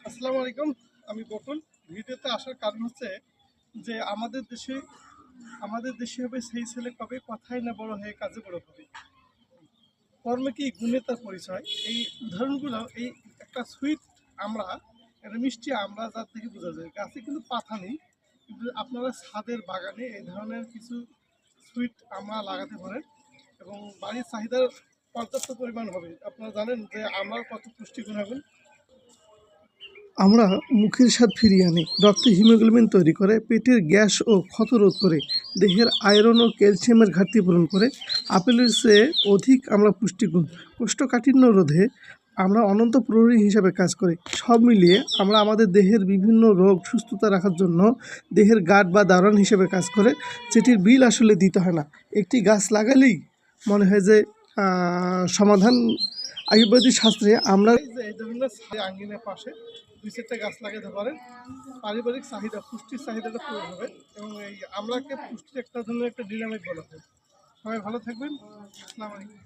আসসালামু আলাইকুম। আমি বকুল। ভিডিওতে আসার কারণ হচ্ছে যে আমাদের দেশে হবে সেই ছেলে কবে কথাই না বড় হয়ে কাজে বড় হবে। কর্মে কি গুণে তার পরিচয়। এই উদাহরণগুলো এই একটা সুইট আমরা একটা মিষ্টি আমরা যার থেকে বোঝা যায় গাছে কিন্তু পাতা নেই, কিন্তু আপনারা ছাদের বাগানে এই ধরনের কিছু সুইট আমরা লাগাতে পারেন এবং বাড়ির চাহিদার পর্যাপ্ত পরিমাণ হবে। আপনারা জানেন যে আমরার কত পুষ্টিগুণ হবেন। আমরা মুখের স্বাদ ফিরিয়ে আনি, রক্তে হিমোগ্লোবিন তৈরি করে, পেটের গ্যাস ও ক্ষত রোধ করে, দেহের আয়রন ও ক্যালসিয়ামের ঘাটতি পূরণ করে। আপেলের চেয়ে অধিক আমরা পুষ্টিগুণ, কোষ্ঠকাঠিন্য রোধে আমরা অনন্ত প্রহরী হিসাবে কাজ করি। সব মিলিয়ে আমরা আমাদের দেহের বিভিন্ন রোগ সুস্থতা রাখার জন্য দেহের গার্ড বা দারোয়ান হিসেবে কাজ করে, যেটির বিল আসলে দিতে হয় না। একটি গাছ লাগালেই মনে হয় যে সমাধান। আয়ুর্বেদিক শাস্ত্রে আমরা এই ধরনের আঙ্গিনার পাশে 2-4টা গাছ লাগাতে পারেন। পারিবারিক চাহিদা, পুষ্টির চাহিদাটা পূরণ হবে এবং এই আমরাকে পুষ্টির একটা জন্য একটা ডিনামিক বলা হয়। সবাই ভালো থাকবেন। আসসালামু আলাইকুম।